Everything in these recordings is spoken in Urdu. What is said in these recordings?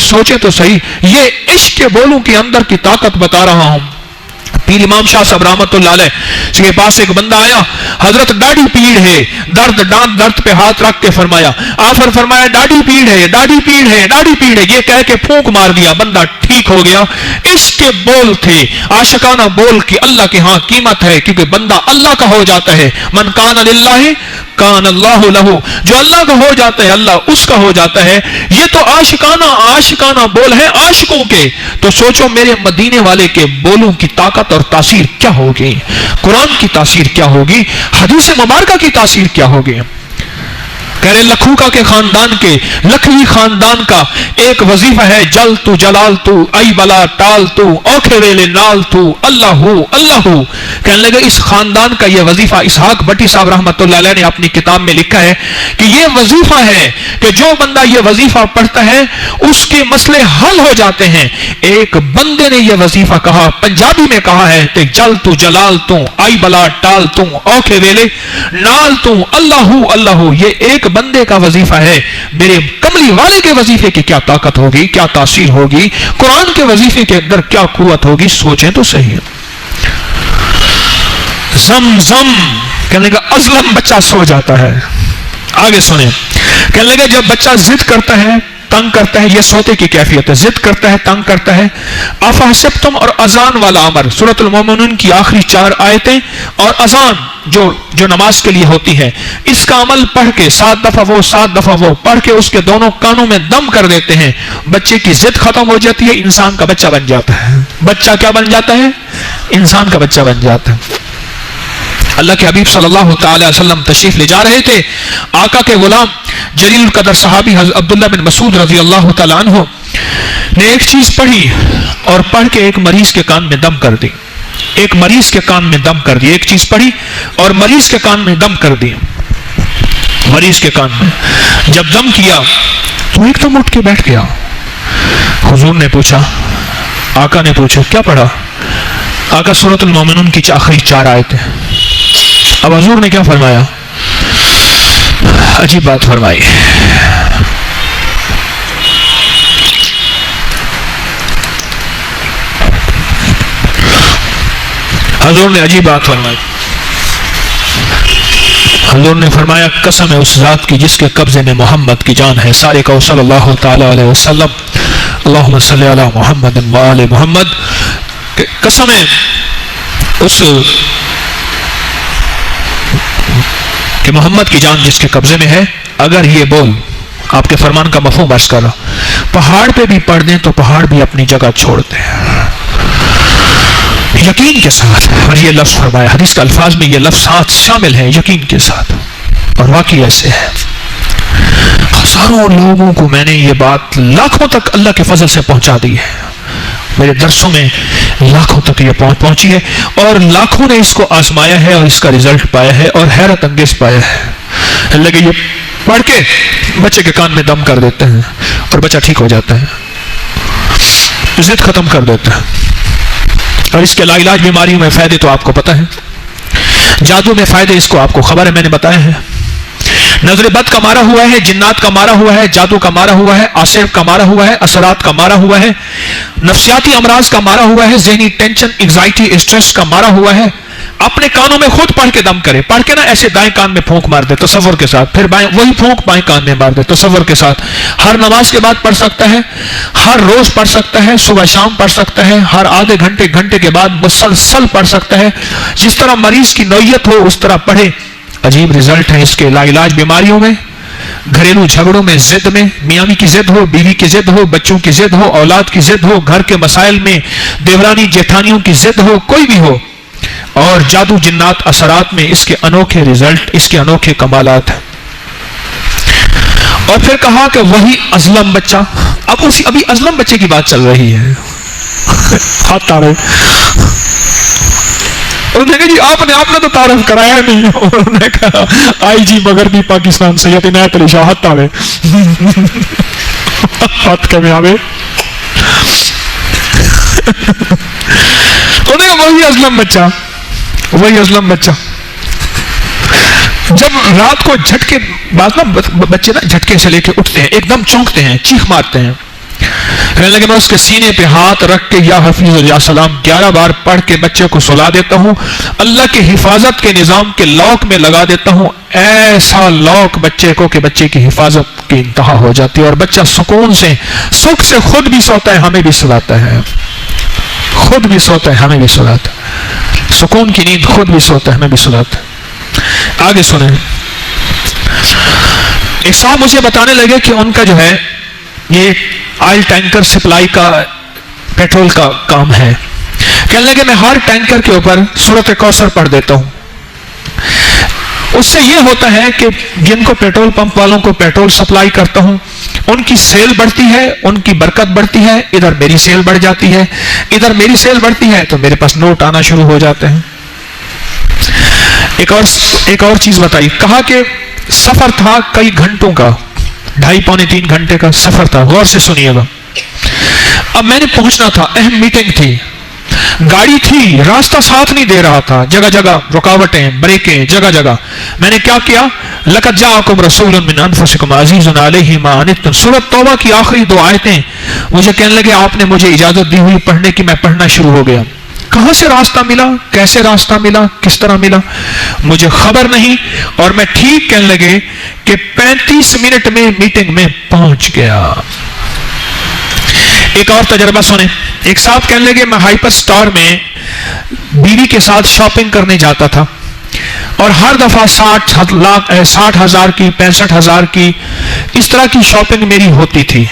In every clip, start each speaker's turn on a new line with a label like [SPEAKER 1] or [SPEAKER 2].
[SPEAKER 1] سوچیں تو صحیح، یہ عشق کے بولوں کے اندر کی طاقت بتا رہا ہوں۔ پیر امام شاہ صاحب رحمۃ اللہ علیہ کے پاس ایک بندہ آیا، حضرت ڈاڑھی پیڑ ہے، درد پہ ہاتھ رکھ کے فرمایا، آفر فرمایا ڈاڑھی پیڑ ہے، ڈاڑھی پیڑ ہے، ڈاڑھی پیڑ ہے، یہ کہہ کے پھونک مار دیا، بندہ ٹھیک ہو گیا۔ اس کے بول تھے عاشقانہ بول کی اللہ کے ہاں قیمت ہے، کیونکہ بندہ اللہ کا ہو جاتا ہے۔ من کان للہ کان اللہ لہو، جو اللہ کا ہو جاتا ہے اللہ اس کا ہو جاتا ہے۔ یہ تو عاشقانہ بول ہے عاشقوں کے، تو سوچو میرے مدینے والے کے بولوں کی طاقت اور تاثیر کیا ہوگی، قرآن کی تاثیر کیا ہوگی، حدیث مبارکہ کی تاثیر کیا ہوگی۔ کہہ رہے لکھوکا کے خاندان کے، لکھوی خاندان کا ایک وظیفہ ہے، جل تو جلال تو ای بلا ٹال تو اوکھے ویلے نال تو اللہ اللہ۔ کہنے لگے اس خاندان کا یہ وظیفہ، اسحاق بٹی صاحب رحمۃ اللہ علیہ نے اپنی کتاب میں لکھا ہے کہ یہ وظیفہ ہے کہ جو بندہ یہ وظیفہ پڑھتا ہے اس کے مسئلے حل ہو جاتے ہیں۔ ایک بندے نے یہ وظیفہ کہا، پنجابی میں کہا ہے کہ جل تو جلال تو ای بلا ٹال تو اوکھے ویلے نال تو اللہ اللہ۔ یہ ایک بندے کا وظیفہ ہے، میرے کملی والے کے وظیفے کی کیا طاقت ہوگی، کیا تاثیر ہوگی، قرآن کے وظیفے کے اندر کیا قوت ہوگی، سوچیں تو صحیح۔ زم کہنے کا ازلم بچہ سو جاتا ہے، آگے سنیں، کہنے لگے جب بچہ ضد کرتا ہے، تنگ کرتا ہے، یہ سوتے کی کیفیت ہے، ضد کرتا ہے، تنگ کرتا ہے۔ افحسبتم اور اذان والا امر، سورۃ المومنون کی آخری 4 آیتیں، اور اذان جو نماز کے لیے ہوتی ہے، اس کا عمل پڑھ کے 7 دفعہ وہ 7 دفعہ وہ پڑھ کے اس کے دونوں کانوں میں دم کر دیتے ہیں، بچے کی ضد ختم ہو جاتی ہے، انسان کا بچہ بن جاتا ہے۔ بچہ کیا بن جاتا ہے؟ انسان کا بچہ بن جاتا ہے۔ اللہ کے حبیب صلی اللہ تعالی وسلم تشریف لے جا رہے تھے، آقا کے غلام جلیل القدر صحابی حضرت عبداللہ بن مسعود رضی اللہ تعالی عنہ نے ایک چیز پڑھی اور پڑھ کے ایک مریض کے کان میں دم کر دی، ایک مریض کے کان میں دم کر دی، ایک چیز پڑھی اور مریض کے کان میں دم کر دی، مریض کے کان میں جب دم کیا تو ایک دم اٹھ کے بیٹھ گیا۔ حضور نے پوچھا، آقا نے پوچھا کیا پڑھا؟ آقا سورۃ المومنون کی آخری 4 آیتیں۔ اب حضور نے کیا فرمایا؟ عجیب بات فرمائی، حضور نے عجیب بات فرمائی۔ حضور نے فرمایا قسم ہے اس ذات کی جس کے قبضے میں محمد کی جان ہے، سارے کو صلی اللہ تعالی علیہ وسلم، اللہم صلی علی محمد و آل محمد، قسم ہے اس کہ محمد کی جان جس کے قبضے میں ہے، اگر یہ بول آپ کے فرمان کا مفہوم عرض کر رہا، پہاڑ پہ بھی پڑھ دیں تو پہاڑ بھی اپنی جگہ چھوڑ دیں، یقین کے ساتھ۔ اور یہ لفظ فرمایا، حدیث کے الفاظ میں یہ لفظ شامل ہے، یقین کے ساتھ، اور واقعی ایسے ہے۔ ہزاروں لوگوں کو میں نے یہ بات لاکھوں تک اللہ کے فضل سے پہنچا دی ہے، میرے درسوں میں لاکھوں تک یہ پہنچی ہے، اور لاکھوں نے اس کو آزمایا ہے اور اس کا رزلٹ پایا ہے اور حیرت انگیز پایا ہے۔ لیکن یہ پڑھ کے بچے کے کان میں دم کر دیتے ہیں اور بچہ ٹھیک ہو جاتا ہے، ضد ختم کر دیتا ہے۔ اور اس کے لا علاج بیماریوں میں فائدے تو آپ کو پتہ ہے، جادو میں فائدے اس کو آپ کو خبر ہے، میں نے بتایا ہے۔ نظر بد کا مارا ہوا ہے، جنات کا مارا ہوا ہے، جادو کا مارا ہوا ہے، آصف کا مارا ہوا ہے، اثرات کا مارا ہوا ہے، نفسیاتی امراض کا مارا ہوا ہے، ذہنی ٹینشن، انگزائٹی، اسٹریس کا مارا ہوا ہے۔ اپنے کانوں میں خود پڑھ کے دم کرے، پڑھ کے نا ایسے دائیں کان میں پھونک مار دے تصور کے ساتھ، پھر بائیں وہی پھونک بائیں کان میں مار دے تصور کے ساتھ۔ ہر نماز کے بعد پڑھ سکتا ہے، ہر روز پڑھ سکتا ہے، صبح شام پڑھ سکتا ہے، ہر آدھے گھنٹے کے بعد مسلسل پڑھ سکتا ہے، جس طرح مریض کی نوعیت ہو اس طرح پڑھے۔ عجیب رزلٹ ہے اس کے لا علاج بیماریوں میں، گھریلو جھگڑوں میں، ضد میں، میاں کی ضد ہو، بیوی کی ضد ہو، بچوں کی ضد ہو، اولاد کی ضد ہو، گھر کے مسائل میں دیورانی جیٹھانیوں کی ضد ہو، کوئی بھی ہو، اور جادو جنات اثرات میں اس کے انوکھے رزلٹ، اس کے انوکھے کمالات ہیں۔ اور پھر کہا کہ وہی ازلم بچہ، ابھی ازلم بچے کی بات چل رہی ہے، ہاتھ تاڑے، انہوں نے کہا جی آپ نے تو تعارف کرایا نہیں، انہوں نے کہا آئی جی مغربی پاکستان سید عنایت علی شاہ، ہاتھ تاڑے، ہاتھ کمی آوے، انہوں نے کہا وہی ازلم بچہ، وہی ازلم بچہ۔ جب رات کو جھٹکے، بعض نا بچے نا جھٹکے سے لے کے اٹھتے ہیں، ایک دم چونکتے ہیں، چیخ مارتے ہیں، کہنے لگے میں اس کے سینے پہ ہاتھ رکھ کے یا حفیظ یا سلام 11 بار پڑھ کے بچے کو سلا دیتا ہوں، اللہ کے حفاظت کے نظام کے لاک میں لگا دیتا ہوں، ایسا لاک بچے کو کہ بچے کی حفاظت کی انتہا ہو جاتی ہے، اور بچہ سکون سے سکھ سے خود بھی سوتا ہے، ہمیں بھی سلاتا ہے، خود بھی سوتا ہے ہمیں بھی سلاتا ہے، سکون کی نیند خود بھی سوتا ہے ہمیں بھی سلاتا ہے۔ آگے سنیں، ایک صاحب مجھے بتانے لگے کہ ان کا جو ہے یہ آئل ٹینکر سپلائی کا پیٹرول کا کام ہے، کہنے لگے میں ہر ٹینکر کے اوپر سورۃ کوثر پڑھ دیتا ہوں، اس سے یہ ہوتا ہے کہ جن کو پیٹرول پمپ والوں کو پیٹرول سپلائی کرتا ہوں ان کی سیل بڑھتی ہے، ان کی برکت بڑھتی ہے، ادھر میری سیل بڑھ جاتی ہے، ادھر میری سیل بڑھتی ہے تو میرے پاس نوٹ آنا شروع ہو جاتے ہیں۔ ایک اور چیز بتائی، کہا کہ سفر تھا کئی گھنٹوں کا، 2.5 پونے 3 گھنٹے کا سفر تھا، غور سے سنیے گا۔ اب میں نے پہنچنا تھا، اہم میٹنگ تھی، گاڑی تھی، راستہ ساتھ نہیں دے رہا تھا، جگہ جگہ رکاوٹیں، بریکیں، جگہ جگہ۔ میں نے کیا کیا؟ لَقَدْ جَاءَكُمْ رَسُولٌ مِّنْ أَنفُسِكُمْ عَزِيزٌ عَلَيْهِ مَا عَنِتُّمْ، سورۃ توبہ کی آخری 2 آیتیں مجھے کہنے لگے آپ نے مجھے اجازت دی ہوئی پڑھنے کی، میں پڑھنا شروع ہو گیا۔ کہاں سے راستہ ملا، کیسے راستہ ملا، کس طرح ملا مجھے خبر نہیں، اور میں ٹھیک کہنے لگے کہ 35 منٹ میں میٹنگ میں پہنچ گیا۔ ایک اور تجربہ سنیں، ایک صاحب کہنے لگے میں ہائپر سٹار میں بیوی کے ساتھ شاپنگ کرنے جاتا تھا، اور ہر دفعہ 60,000 کی 65,000 کی اس طرح کی شاپنگ میری ہوتی تھی۔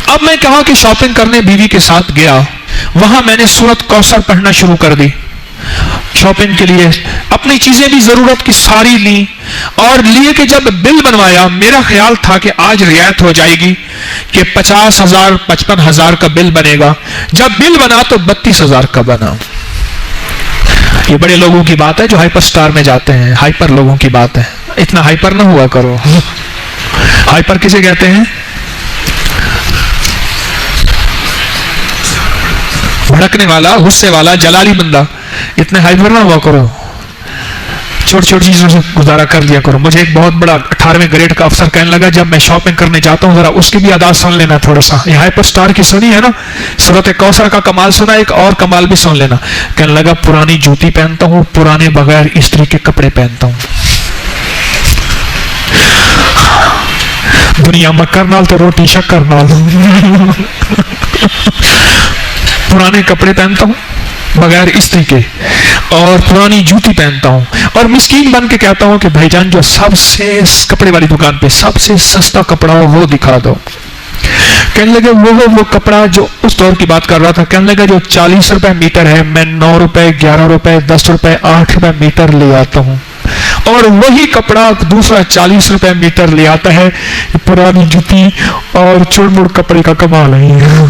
[SPEAKER 1] اب میں کہا کہ شاپنگ کرنے بیوی کے ساتھ گیا، وہاں میں نے سورۃ کوثر پڑھنا شروع کر دی، شاپنگ کے لیے اپنی چیزیں بھی ضرورت کی ساری لی، اور لیے کہ جب بل بنوایا میرا خیال تھا کہ آج رعایت ہو جائے گی کہ 50,000 55,000 کا بل بنے گا، جب بل بنا تو 32,000 کا بنا۔ یہ بڑے لوگوں کی بات ہے جو ہائپر سٹار میں جاتے ہیں، ہائپر لوگوں کی بات ہے، اتنا ہائپر نہ ہوا کرو۔ ہائپر کسے کہتے ہیں؟ بھڑکنے والا، غصے والا، جلالی بندہ، اتنے ہائپر نہ ہوا کرو، چھوٹی چھوٹی چیزوں سے گزارا کر لیا کرو۔ مجھے ایک بہت بڑا 18ویں گریڈ کا افسر کہنے لگا جب میں شاپنگ کرنے جاتا ہوں ذرا اس کی بھی ادا سن لینا تھوڑا سا، یہ ہائپر سٹار کی سنی ہے نا، سورۃ کوثر کا کمال سنا، ایک اور کمال بھی سن لینا۔ کہنے لگا پرانی جوتی پہنتا ہوں، پرانے بغیر استری کے کپڑے پہنتا ہوں، دنیا مکر نال تو روٹی شکر نال، پرانے کپڑے پہنتا ہوں بغیر استری کے، اور پرانی جوتی پہنتا ہوں، اور مسکین بن کے کہتا ہوں کہ بھائی جان جو سب سے کپڑے والی دکان پہ سب سے سستا کپڑا ہو وہ دکھا دو۔ کہنے لگے وہ کپڑا جو اس دور کی بات کر رہا تھا، کہنے لگا جو 40 روپے میٹر ہے میں 9 روپے 11 روپے 10 روپے 8 روپے میٹر لے آتا ہوں، اور وہی کپڑا دوسرا 40 روپے میٹر لے آتا ہے۔ پرانی جوتی اور چڑ مڑ کپڑے کا کمال ہے۔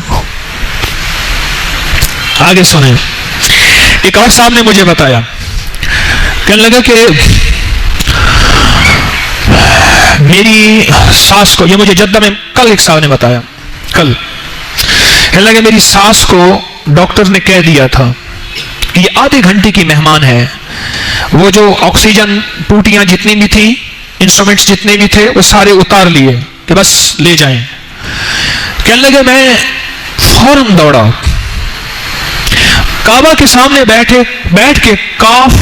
[SPEAKER 1] آگے سنیں، ایک اور صاحب نے مجھے بتایا، کہنے لگا کہ میری ساس کو، یہ مجھے جدہ میں کل ایک صاحب نے بتایا، کل کہنے لگا میری ساس کو ڈاکٹر نے کہہ دیا تھا کہ یہ آدھے گھنٹے کی مہمان ہے، وہ جو آکسیجن ٹوٹیاں جتنی بھی تھیں، انسٹرومنٹس جتنے بھی تھے وہ سارے اتار لیے کہ بس لے جائیں۔ کہنے لگے میں فوراً دوڑا، کعبہ کے سامنے بیٹھ کے کاف،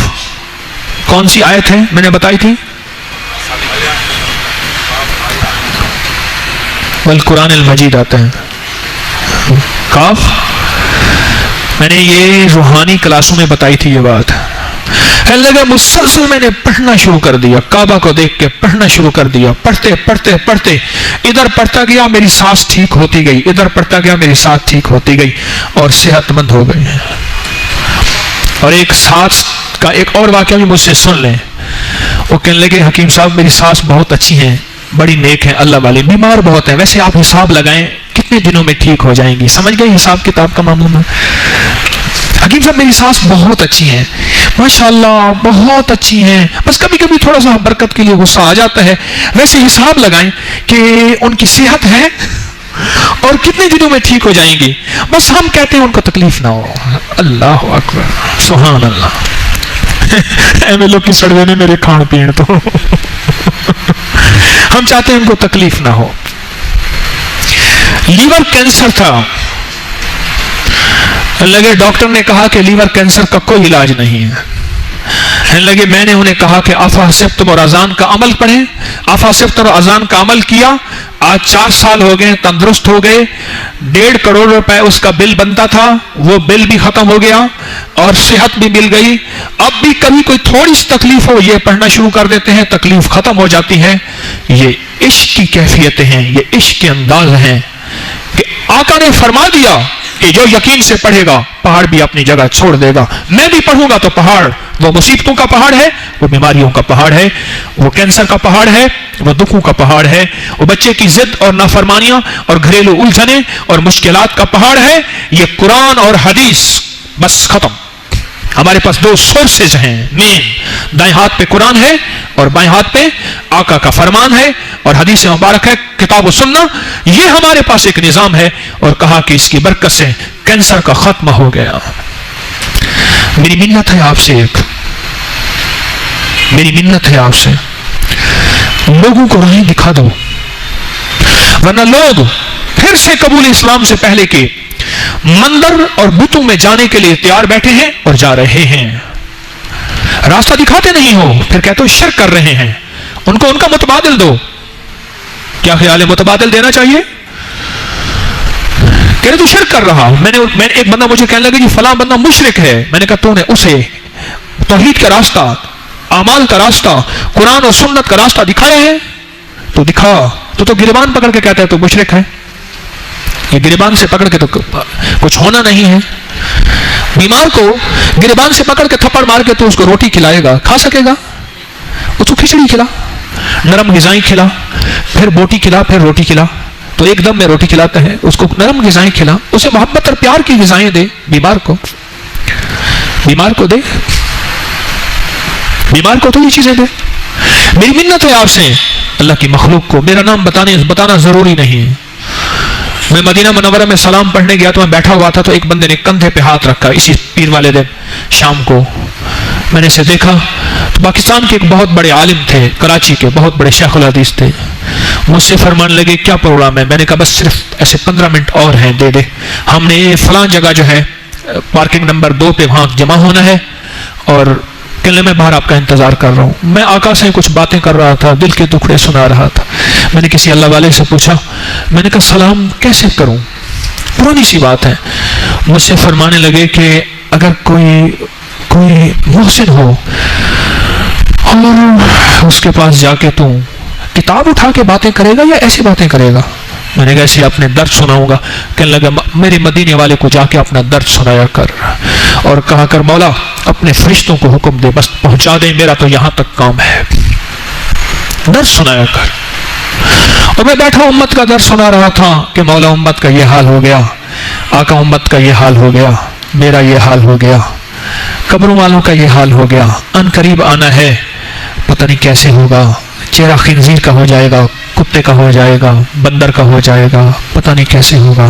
[SPEAKER 1] کون سی آیت ہے میں نے بتائی تھی؟ والقرآن المجید آتا ہے کاف، میں نے یہ روحانی کلاسوں میں بتائی تھی یہ بات۔ کہنے لگا مسلسل میں نے پڑھنا شروع کر دیا، کعبہ کو دیکھ کے پڑھنا شروع کر دیا، پڑھتے پڑھتے پڑھتے ادھر پڑھتا گیا میری سانس ٹھیک ہوتی گئی، ادھر پڑھتا گیا میری سانس ٹھیک ہوتی گئی اور صحت مند ہو گئی۔ اور ایک سانس کا ایک اور واقعہ بھی مجھ سے سن لیں، وہ کہنے لگے حکیم صاحب میری سانس بہت اچھی ہیں، بڑی نیک ہیں اللہ والے، بیمار بہت ہیں، ویسے آپ حساب لگائیں کتنے دنوں میں ٹھیک ہو جائیں گی، سمجھ گئے حساب کتاب کا معمول ہے؟ حکیم صاحب میری سانس بہت اچھی ہیں، ماشاءاللہ بہت اچھی ہیں، بس کبھی کبھی تھوڑا سا برکت کے لیے غصہ آ جاتا ہے، ویسے حساب لگائیں کہ ان کی صحت ہے اور کتنے دنوں میں ٹھیک ہو جائیں گی، بس ہم کہتے ہیں ان کو تکلیف نہ ہو۔ اللہ اکبر، سبحان اللہ، ایم لوگ کی سڑوے نے میرے کھان پین تو ہم چاہتے ہیں ان کو تکلیف نہ ہو۔ لیور کینسر تھا. لگے ڈاکٹر نے کہا کہ لیور کینسر کا کوئی علاج نہیں ہے. لگے میں نے انہیں کہا کہ افحسبتم اور اذان کا عمل پڑھیں. افحسبتم اور اذان کا عمل کیا. آج 4 سال ہو گئے, تندرست ہو گئے. 1.5 کروڑ روپے اس کا بل بنتا تھا, وہ بل بھی ختم ہو گیا اور صحت بھی مل گئی. اب بھی کبھی کوئی تھوڑی سی تکلیف ہو, یہ پڑھنا شروع کر دیتے ہیں, تکلیف ختم ہو جاتی ہے. یہ عشق کی کیفیتیں ہیں, یہ عشق کے انداز ہیں کہ آقا نے فرما دیا کہ جو یقین سے پڑھے گا پہاڑ بھی اپنی جگہ چھوڑ دے گا. میں بھی پڑھوں گا تو پہاڑ, وہ مصیبتوں کا پہاڑ ہے, وہ بیماریوں کا پہاڑ ہے, وہ کینسر کا پہاڑ ہے, وہ دکھوں کا پہاڑ ہے, وہ بچے کی ضد اور نافرمانیاں اور گھریلو الجھنیں اور مشکلات کا پہاڑ ہے. یہ قرآن اور حدیث, بس ختم. ہمارے پاس 2 سورسز ہیں مین, دائیں ہاتھ پہ قرآن ہے اور بائیں ہاتھ پہ آقا کا فرمان ہے اور حدیث مبارک ہے, کتاب و سنہ. یہ ہمارے پاس ایک نظام ہے, اور کہا کہ اس کی برکت سے کینسر کا خاتمہ ہو گیا. میری منت ہے آپ سے, میری منت ہے آپ سے, لوگوں کو راہیں دکھا دو, ورنہ لوگ پھر سے قبول اسلام سے پہلے کے مندر اور بتوں میں جانے کے لیے تیار بیٹھے ہیں اور جا رہے ہیں. راستہ دکھاتے نہیں ہو, پھر کہتے ہو شرک کر رہے ہیں. ان کو ان کا متبادل دو. کیا خیال ہے, متبادل دینا چاہیے؟ کہہ رہے تو شرک کر رہا. میں نے ایک بندہ مجھے کہنے لگا جی فلاں بندہ مشرک ہے. میں نے کہا تو نے اسے توحید کا راستہ, اعمال کا راستہ, قرآن اور سنت کا راستہ دکھایا ہے؟ تو دکھا. تو گریبان پکڑ کے کہتا ہے تو مشرک ہے. یہ گریبان سے پکڑ کے تو کچھ ہونا نہیں ہے. بیمار کو گریبان سے پکڑ کے تھپڑ مار کے تو اس کو روٹی کھلائے گا, کھا سکے گا؟ اس کو کھچڑی کھلا, نرم غذائیں کھلا, پھر بوٹی کھلا, پھر روٹی کھلا. تو ایک دم میں روٹی کھلاتا ہے, اس کو نرم غذائیں کھلا, اسے محبت اور پیار کی غذائیں دے. بیمار کو دے, بیمار کو تو یہ چیزیں دے. میری منت ہے آپ سے, اللہ کی مخلوق کو میرا نام بتانا ضروری نہیں ہے. میں مدینہ منورہ میں سلام پڑھنے گیا تو میں بیٹھا ہوا تھا, تو ایک بندے نے کندھے پہ ہاتھ رکھا اسی پیر والے دن شام کو. میں نے اسے دیکھا تو پاکستان کے ایک بہت بڑے عالم تھے, کراچی کے بہت بڑے شیخ الحدیث تھے. مجھ سے فرمانے لگے کیا پروگرام ہے؟ میں نے کہا بس صرف ایسے 15 منٹ اور ہیں, دے دے. ہم نے فلاں جگہ جو ہے پارکنگ نمبر 2 پہ وہاں جمع ہونا ہے, اور کہنے میں باہر آپ کا انتظار کر رہا ہوں. میں آقا سے کچھ باتیں کر رہا تھا, دل کے ٹکڑے سنا رہا تھا. میں نے کسی اللہ والے سے پوچھا, میں نے کہا سلام کیسے کروں؟ پرانی سی بات ہے. مجھ سے فرمانے لگے کہ اگر کوئی محسن ہو اور اس کے پاس جا کے تو کتاب اٹھا کے باتیں کرے گا یا ایسی باتیں کرے گا؟ میں نے کہا ایسے اپنے درد سناؤں گا. کہنے لگا میرے مدینے والے کو جا کے اپنا درد سنایا کر, اور کہا کر مولا اپنے فرشتوں کو حکم دے بس پہنچا دیں, میرا تو یہاں تک کام ہے. درد سنایا کر. اور میں بیٹھا امت کا درد سنا رہا تھا کہ مولا امت کا یہ حال ہو گیا, آقا امت کا یہ حال ہو گیا, میرا یہ حال ہو گیا, قبروں والوں کا یہ حال ہو گیا. ان قریب آنا ہے, پتہ نہیں کیسے ہوگا. چہرہ خنزیر کا ہو جائے گا, کتے کا ہو جائے گا, بندر کا ہو جائے گا, پتہ نہیں کیسے ہوگا.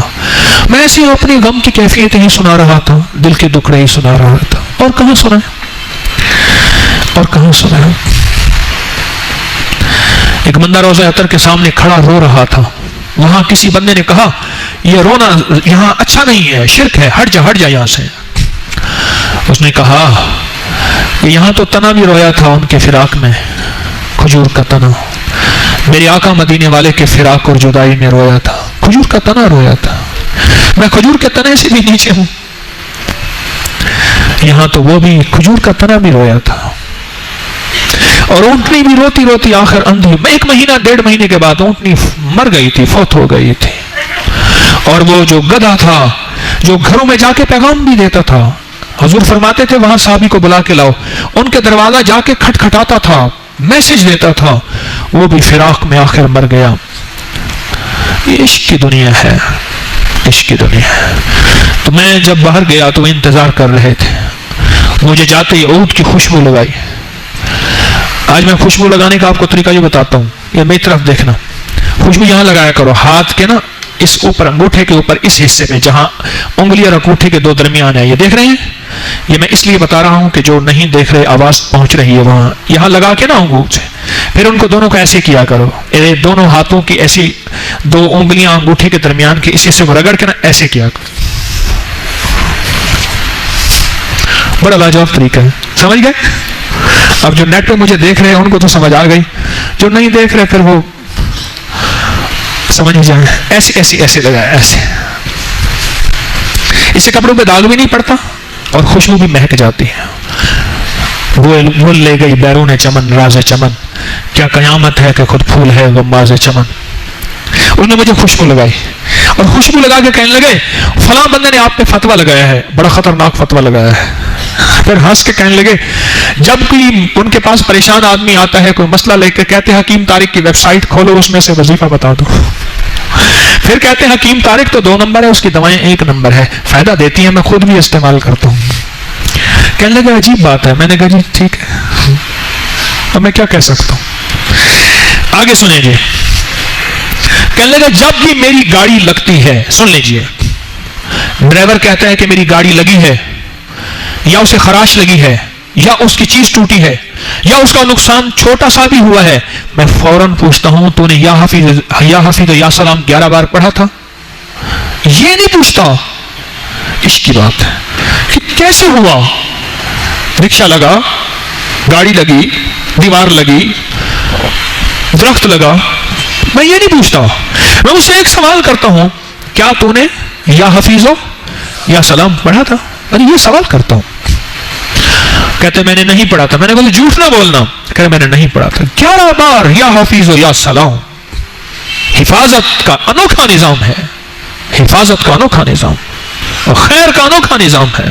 [SPEAKER 1] میں ایسے ہی اپنی غم کی کیفیتیں ہی سنا رہا تھا, دل کے دکھڑے ہی سنا رہا تھا. اور کہاں سنا ہے. ایک بندہ روضہ عطر کے سامنے کھڑا رو رہا تھا. وہاں کسی بندے نے کہا یہ رونا یہاں اچھا نہیں ہے, شرک ہے, ہٹ جا یہاں سے. اس نے کہا یہاں تو تنا بھی رویا تھا ان کے فراق میں, کھجور کا تنا. میرے آقا مدینے والے کے فراق اور جدائی میں رویا تھا, کھجور کا تنا رویا تھا. میں کھجور کے تنے سے بھی نیچے ہوں, یہاں تو وہ بھی کھجور کا تنا بھی رویا تھا. اور اونٹنی بھی روتی روتی آخر اندھی. 1 مہینہ 1.5 مہینے کے بعد اونٹنی مر گئی تھی, فوت ہو گئی تھی. اور وہ جو گدھا تھا جو گھروں میں جا کے پیغام بھی دیتا تھا, حضور فرماتے تھے وہاں صحابی کو بلا کے لاؤ, ان کے دروازہ جا کے کھٹکھٹاتا تھا, میسج دیتا تھا, وہ بھی فراق میں آخر مر گیا. یہ عشق کی دنیا ہے, عشق کی دنیا ہے. تو میں جب باہر گیا تو وہ انتظار کر رہے تھے. مجھے جاتے ہی اونٹ کی خوشبو لگائی. آج میں خوشبو لگانے کا آپ کو طریقہ یہ بتاتا ہوں, یہ میری طرف دیکھنا. خوشبو یہاں لگایا کرو, ہاتھ کے نا اس اوپر انگوٹھے کے اوپر اس حصے میں جہاں انگلی اور انگوٹھے کے 2 درمیان ہے. یہ دیکھ رہے ہیں؟ یہ میں اس لیے بتا رہا ہوں کہ جو نہیں دیکھ رہے آواز پہنچ رہی ہے وہاں, یہاں لگا کے نا انگوٹھ سے, پھر ان کو دونوں کو ایسے کیا کرو, دونوں ہاتھوں کی ایسی 2 انگلیاں انگوٹھی کے درمیان کی اسی سے رگڑ کے نا ایسے کیا کرو. بڑا لاجواب طریقہ ہے. سمجھ گئے؟ اب جو نیٹ پہ مجھے دیکھ رہے ہیں ان کو تو سمجھ آ گئی, جو نہیں دیکھ رہے پھر وہ سمجھ نہیں جائیں. ایسے لگایا ایسے. اس سے کپڑوں پہ داغ بھی نہیں پڑتا اور خوشبو بھی مہک جاتی ہے. وہ لے گئی بیرون چمن راز چمن, کیا قیامت ہے کہ خود پھول ہے غماز چمن. انہوں نے مجھے خوشبو لگائی اور خوشبو لگا کے کہنے لگے فلاں بندے نے آپ پہ فتویٰ لگایا ہے, بڑا خطرناک فتویٰ لگایا ہے. پھر ہنس کے کہنے لگے جب کوئی ان کے پاس پریشان آدمی آتا ہے کوئی مسئلہ لے کے, کہتے ہیں حکیم طارق کی ویب سائٹ کھولو اس میں سے وظیفہ بتا دو. پھر کہتے ہیں حکیم طارق تو 2 نمبر ہے, اس کی دوائیں 1 نمبر ہے, فائدہ دیتی ہیں, میں خود بھی استعمال کرتا ہوں. کہنے لگے عجیب بات ہے. میں نے کہا جی ٹھیک ہے, اب میں کیا کہہ سکتا ہوں. آگے سنیں جی. کہنے لگا جب بھی میری گاڑی لگتی ہے, سن لیجئے, ڈرائیور کہتا ہے کہ میری گاڑی لگی ہے یا اسے خراش لگی ہے یا اس کی چیز ٹوٹی ہے یا اس کا نقصان چھوٹا سا بھی ہوا ہے, میں فوراً پوچھتا ہوں تو نے یا حفیظ یا سلام 11 بار پڑھا تھا. یہ نہیں پوچھتا. عشق کی بات ہے کہ کیسے ہوا. رکشہ لگا, گاڑی لگی, دیوار لگی, درخت لگا, میں یہ نہیں پوچھتا. میں اسے ایک سوال کرتا ہوں, کیا تو نے یا حفیظ یا سلام پڑھا تھا. ارے یہ سوال کرتا ہوں. کہتے میں نے نہیں پڑھا تھا. میں نے کہا جھوٹ نہ بولنا. کہتے میں نے نہیں پڑھا تھا. 11 بار یا حفیظ یا سلام. حفاظت کا انوکھا نظام ہے, حفاظت کا انوکھا نظام اور خیر کا انوکھا نظام ہے.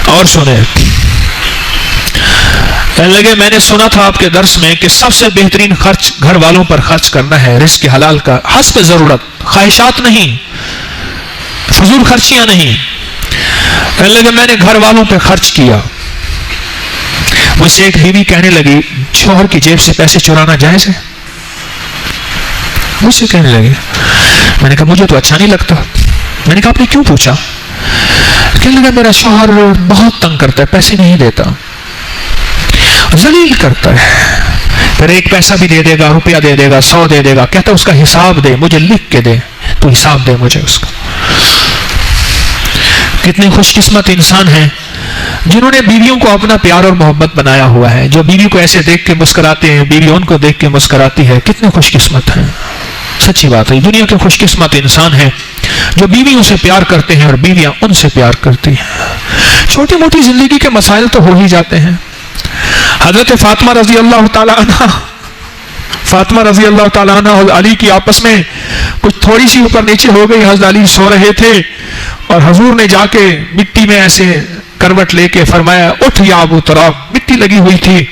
[SPEAKER 1] اور سنیں, کہنے لگے میں نے سنا تھا آپ کے درس میں کہ سب سے بہترین خرچ گھر والوں پر خرچ کرنا ہے, رزق حلال کا, حسب ضرورت, خواہشات نہیں, فضول خرچیاں نہیں. کہنے لگے میں نے گھر والوں پہ خرچ کیا. مجھ سے ایک بیوی کہنے لگی شوہر کی جیب سے پیسے چرانا جائز ہے. مجھ سے کہنے لگے. میں نے کہا مجھے تو اچھا نہیں لگتا. میں نے کہا آپ نے کیوں پوچھا. کہنے لگا میرا شوہر بہت تنگ کرتا ہے, پیسے نہیں دیتا, ذلیل کرتا ہے, پھر 1 پیسہ بھی دے دے گا, روپیہ دے دے گا, 100 دے دے گا, کہتا ہے اس کا حساب دے, مجھے لکھ کے دے, تو حساب دے مجھے اس کا. کتنے خوش قسمت انسان ہیں جنہوں نے بیویوں کو اپنا پیار اور محبت بنایا ہوا ہے, جو بیوی کو ایسے دیکھ کے مسکراتے ہیں, بیوی ان کو دیکھ کے مسکراتی ہے. کتنے خوش قسمت ہیں. سچی بات ہے, دنیا کے خوش قسمت انسان ہیں جو بیویوں سے پیار کرتے ہیں اور بیویاں ان سے پیار کرتی ہیں. چھوٹی موٹی زندگی کے مسائل تو ہو ہی جاتے ہیں. حضرت فاطمہ رضی اللہ تعالیٰ عنہ اور علی کی آپس میں کچھ تھوڑی سی اوپر نیچے ہو گئی. حضرت علی سو رہے تھے اور حضور نے جا کے مٹی میں ایسے کروٹ لے کے فرمایا اٹھ یا ابو تراب. مٹی لگی ہوئی تھی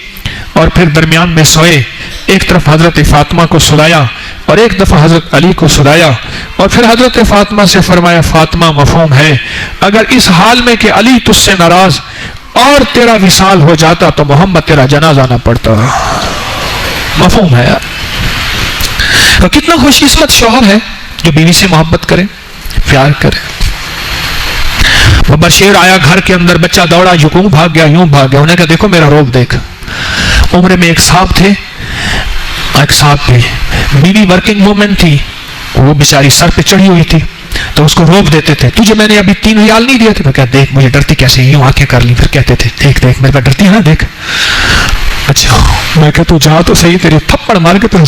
[SPEAKER 1] اور پھر درمیان میں سوئے. ایک طرف حضرت فاطمہ کو سلایا اور ایک دفعہ حضرت علی کو سلایا اور پھر حضرت فاطمہ سے فرمایا فاطمہ مفہوم ہے, اگر اس حال میں کہ علی تجھ سے ناراض اور تیرا وصال ہو جاتا تو محمد تیرا جنازہ نہ پڑتا. مفہوم ہے یار. تو کتنا خوش قسمت شوہر ہے جو بیوی سے محبت کرے, پیار کرے. بابا شیر آیا گھر کے اندر, بچہ دوڑا, یوں بھاگ گیا یوں بھاگ گیا. انہیں کہا دیکھو میرا روب دیکھ. عمرے میں ایک صاحب تھے, ایک صاحب تھے, بیوی ورکنگ وومن تھی, وہ بیچاری سر پہ چڑھی ہوئی تھی تو اس کو روب دیتے تھے تجھے میں نے ابھی 3 ریال نہیں دیے تھے. میں کہا دیکھ مجھے ڈرتی کیسے, یوں آنکھیں کر لی. پھر کہتے تھے دیکھ دیکھ میرے پاس ڈرتی ہے نا دیکھ. اچھا میں کہ تو جا تو صحیح, تیرے تھپڑ مار کے تو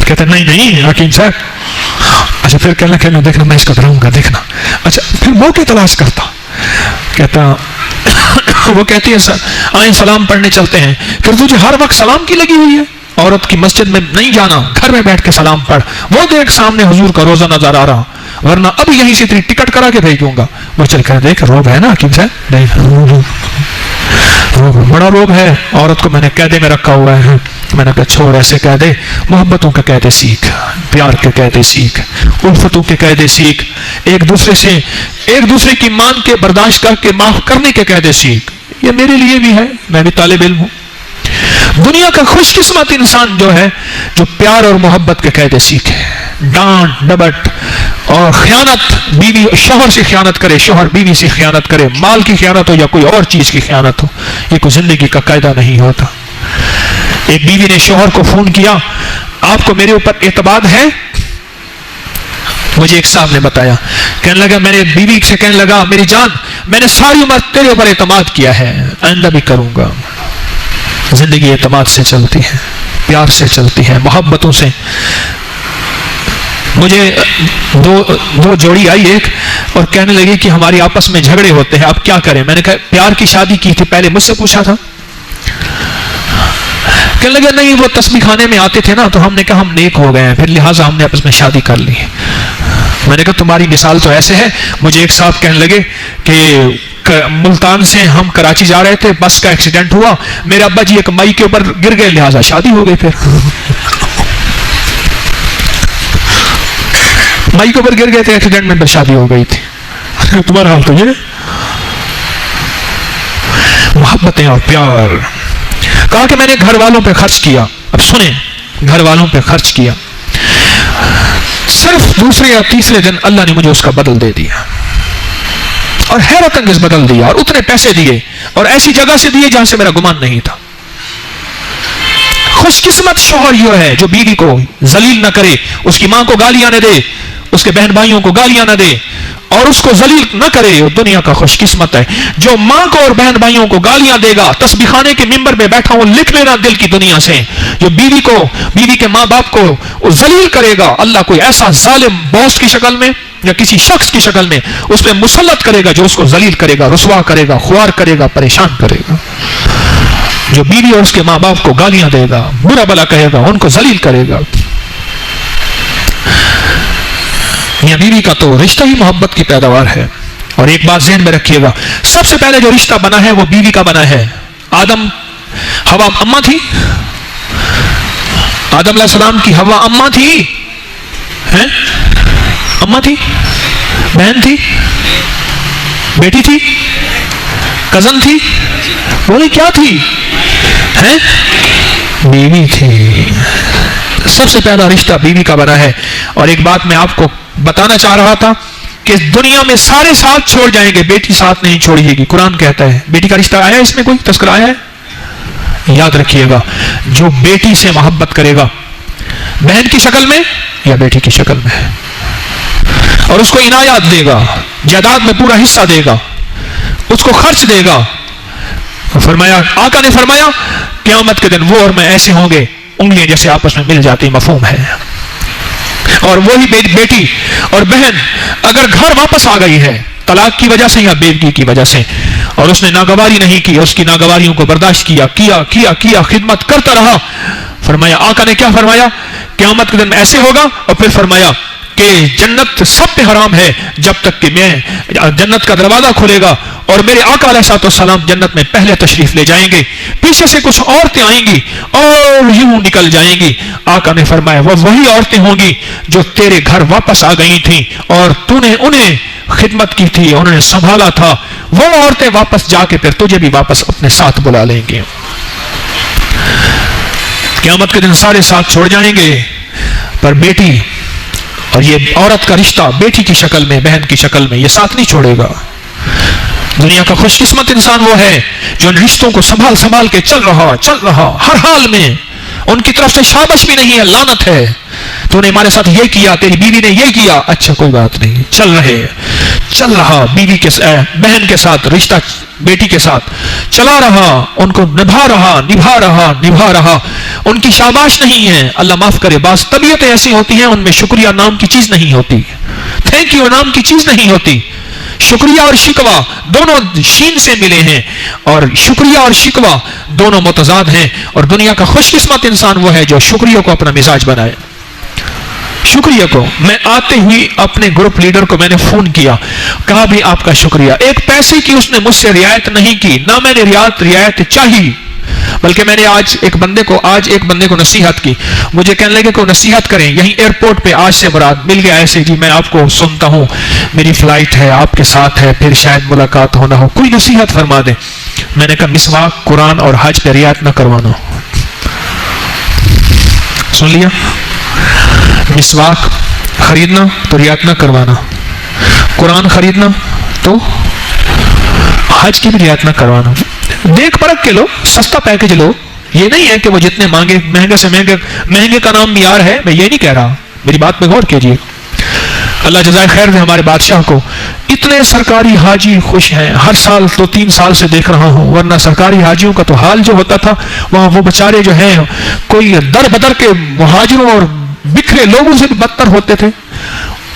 [SPEAKER 1] کہتے نہیں حکیم صاحب. اچھا پھر کہنا کہ دیکھنا میں اس کو ڈراؤں گا دیکھنا. اچھا پھر موقع تلاش کرتا. کہتا وہ کہتی ہے آئیں سلام پڑھنے چلتے ہیں. پھر تجھے ہر وقت سلام کی لگی ہوئی ہے, عورت کی مسجد میں نہیں جانا, گھر میں بیٹھ کے سلام پڑھ. وہ دیکھ سامنے حضور کا روزہ نظر آ رہا, ورنہ اب یہیں سے تیری ٹکٹ کرا کے بھیج دوں گا. وہ چل کر دیکھ روب ہے نا حکیم صاحب, نہیں بڑا روب ہے. عورت کو میں نے قیدے میں رکھا ہوا ہے. میں نے کہا چھوڑ ایسے قیدے, محبتوں کے قیدے سیکھ, پیار کے قیدے سیکھ, الفتوں کے قیدے سیکھ, ایک دوسرے کی مان کے برداشت کر کے معاف کرنے کے قیدے سیکھ. یہ میرے لیے بھی ہے, میں بھی طالب علم ہوں. دنیا کا خوش قسمت انسان جو ہے جو پیار اور محبت کے قیدے سیکھے. ڈانٹ ڈبٹ اور خیانت, بیوی شوہر سے خیانت کرے, شوہر بیوی سے خیانت کرے, مال کی خیانت ہو یا کوئی اور چیز کی خیانت ہو, یہ کوئی زندگی کا قاعدہ نہیں ہوتا. ایک بیوی نے شوہر کو فون کیا, آپ کو میرے اوپر اعتماد ہے؟ مجھے ایک صاحب نے بتایا, کہنے لگا, میں نے بیوی سے کہنے لگا, میری جان میں نے ساری عمر تیرے اوپر اعتماد کیا ہے, آئندہ بھی کروں گا. زندگی اعتماد سے چلتی ہے, پیار سے چلتی ہے, محبتوں سے. مجھے دو جوڑی آئی ایک, اور کہنے لگی کہ ہماری آپس میں جھگڑے ہوتے ہیں, آپ کیا کریں؟ میں نے کہا پیار کی شادی کی تھی, پہلے مجھ سے پوچھا تھا؟ کہنے لگے نہیں, وہ تسبیح خانے میں آتے تھے نا, تو ہم نے کہا ہم نیک ہو گئے ہیں, پھر لہٰذا ہم نے آپس میں شادی کر لی. میں نے کہا تمہاری مثال تو ایسے ہے. مجھے ایک صاحب کہنے لگے کہ ملتان سے ہم کراچی جا رہے تھے, بس کا ایکسیڈنٹ ہوا, میرے ابا جی ایک مائی کے اوپر گر گئے, لہٰذا شادی ہو گئی. پھر مائی کے اوپر گر گئے تھے ایکسیڈنٹ میں, پھر شادی ہو گئی تھی. تمہارا حال تو یہ محبتیں اور پیار. کہا کہ میں نے گھر والوں پہ خرچ کیا. اب سنیں, گھر والوں پہ خرچ کیا, صرف دوسرے یا تیسرے دن اللہ نے مجھے اس کا بدل دے دیا, اور حیرت انگیز بدل دیا, اور اتنے پیسے دیے, اور ایسی جگہ سے دیے جہاں سے میرا گمان نہیں تھا. خوش قسمت شوہر یہ ہے جو بیوی کو ذلیل نہ کرے, اس کی ماں کو گالیاں نہ دے, اس کے بہن بھائیوں کو گالیاں نہ دے, اور اس کو ذلیل نہ کرے. وہ دنیا کا خوش قسمت ہے. جو ماں کو اور بہن بھائیوں کو گالیاں دے گا, تسبیح خانے کے ممبر پہ بیٹھا ہوں, لکھ لینا دل کی دنیا سے, جو بیوی کے ماں باپ کو ذلیل کرے گا, اللہ کوئی ایسا ظالم باس کی شکل میں یا کسی شخص کی شکل میں اس پہ مسلط کرے گا جو اس کو ذلیل کرے گا, رسوا کرے گا, خوار کرے گا, پریشان کرے گا. جو بیوی اور اس کے ماں باپ کو گالیاں دے گا, برا بلا کہے گا, ان کو ذلیل کرے گا. میاں بیوی کا تو رشتہ ہی محبت کی پیداوار ہے. اور ایک بات ذہن میں رکھیے گا, سب سے پہلے جو رشتہ بنا ہے وہ بیوی کا بنا ہے. آدم ہوا اماں تھی, آدم علیہ السلام کی ہوا اماں تھی, اماں تھی, بہن تھی, بیٹی تھی, کزن تھی, بولے کیا تھی؟ بیوی تھی. سب سے پہلا رشتہ بیوی کا بنا ہے. اور ایک بات میں آپ کو بتانا چاہ رہا تھا کہ دنیا میں سارے ساتھ چھوڑ جائیں گے, بیٹی ساتھ نہیں چھوڑے گی. قرآن کہتا ہے بیٹی کا رشتہ آیا ہے, اس میں کوئی تذکرہ آیا ہے؟ یاد رکھیے گا, جو بیٹی سے محبت کرے گا بہن کی شکل میں یا بیٹی کی شکل میں, اور اس کو عنایات دے گا, جائیداد میں پورا حصہ دے گا, اس کو خرچ دے گا. فرمایا, آقا نے فرمایا قیامت کے دن وہ اور میں ایسے ہوں گے, انگلیاں جیسے آپس میں مل جاتی. مفہوم ہے. اور وہی بیٹی اور بہن اگر گھر واپس آ گئی ہے طلاق کی وجہ سے یا بیوگی کی وجہ سے, اور اس نے ناگواری نہیں کی, اس کی ناگواریوں کو برداشت کیا, خدمت کرتا رہا, فرمایا, آقا نے کیا فرمایا, قیامت کے دن ایسے ہوگا. اور پھر فرمایا کہ جنت سب پہ حرام ہے جب تک کہ جنت کا دروازہ کھلے گا اور میرے آقا علیہ السلام جنت میں پہلے تشریف لے جائیں گے, پیچھے سے کچھ عورتیں آئیں گی اور یوں نکل جائیں گی. آقا نے فرمایا وہ وہی عورتیں ہوں گی جو تیرے گھر واپس آ گئی تھیں اور تو نے انہیں خدمت کی تھی, انہوں نے سنبھالا تھا. وہ عورتیں واپس جا کے پھر تجھے بھی واپس اپنے ساتھ بلا لیں گے. قیامت کے دن سارے ساتھ چھوڑ جائیں گے, پر بیٹی اور یہ عورت کا رشتہ بیٹی کی شکل میں, بہن کی شکل میں, یہ ساتھ نہیں چھوڑے گا. دنیا کا خوش قسمت انسان وہ ہے جو ان رشتوں کو سنبھال کے چل رہا ہر حال میں. ان کی طرف سے شابش بھی نہیں ہے, لعنت ہے. تو نے ہمارے ساتھ یہ کیا, تیری بیوی نے یہ کیا, اچھا کوئی بات نہیں, چل رہا بیوی کے بہن کے ساتھ رشتہ, بیٹی کے ساتھ چلا رہا, ان کو نبھا رہا. ان کی شاباش نہیں ہے, اللہ معاف کرے, بعض طبیعتیں ایسی ہوتی ہیں ان میں شکریہ نام کی چیز نہیں ہوتی, تھینک یو نام کی چیز نہیں ہوتی. شکریہ اور شکوہ دونوں شین سے ملے ہیں, اور شکریہ اور شکوہ دونوں متضاد ہیں. اور دنیا کا خوش قسمت انسان وہ ہے جو شکریہ کو اپنا مزاج بنائے. شکریہ کو, میں آتے ہی اپنے گروپ لیڈر کو میں نے فون کیا, کہا بھی آپ کا شکریہ. ایک پیسے کی اس نے مجھ سے رعایت نہیں کی, نہ میں نے رعایت چاہی, بلکہ میں نے آج ایک بندے کو نصیحت کی. مجھے کہنے لگے کہ نصیحت کریں, یہیں ایئرپورٹ پہ آج سے مراد مل گیا ایسے, جی میں آپ کو سنتا ہوں, میری فلائٹ ہے, آپ کے ساتھ ہے, پھر شاید ملاقات ہونا ہو, کوئی نصیحت فرما دیں. میں نے کہا مسواک, قرآن اور حج پہ رعایت نہ کروانا. سن لیا, مسواک خریدنا تو رعایت نہ کروانا, قرآن خریدنا تو حج کی بھی رعایت نہ کروانا. دیکھ پرکھ کے لو, سستا پیکج لو, یہ نہیں ہے کہ وہ جتنے مانگے مہنگے سے مہنگے کا نام معیار ہے، میں یہ نہیں کہہ رہا، میری بات پہ غور کیجیے. اللہ جزائے خیر دے ہمارے بادشاہ کو. اتنے سرکاری حاجی خوش ہیں، ہر سال تو 3 سال سے دیکھ رہا ہوں، ورنہ سرکاری حاجیوں کا تو حال جو ہوتا تھا وہاں وہ بچارے جو ہیں کوئی در بدر کے مہاجروں اور بکھرے لوگوں سے بھی بدتر ہوتے تھے.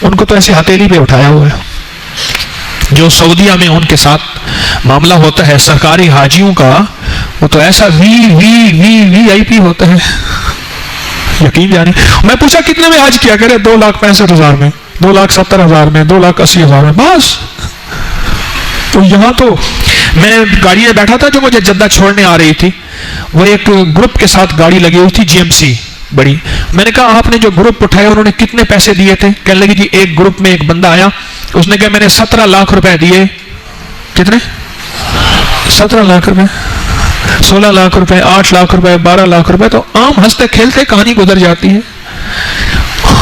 [SPEAKER 1] ان کو تو ایسے ہتھیلی پہ اٹھایا ہوا ہے. جو سعودیہ میں ان کے ساتھ معاملہ ہوتا ہے سرکاری حاجیوں کا، وہ تو ایسا وی آئی پی ہوتا ہے، یقین جانے. میں پوچھا کتنے میں حج کیا کرے؟ 2,65,000 میں، 2,70,000 میں، 2,80,000 میں، بس. تو یہاں تو میں گاڑی میں بیٹھا تھا جو مجھے جدہ چھوڑنے آ رہی تھی، وہ ایک گروپ کے ساتھ گاڑی لگی ہوئی تھی GMC بڑی. میں نے کہا آپ نے جو گروپ اٹھایا انہوں نے کتنے پیسے دیے تھے؟ کہنے لگی جی ایک گروپ میں ایک بندہ آیا، اس نے کہا میں نے 17 لاکھ روپے دیے. کتنے؟ 17 لاکھ روپے، 16 لاکھ روپے، 8 لاکھ روپے، 12 لاکھ روپے. تو عام ہنستے کھیلتے کہانی گزر جاتی ہے.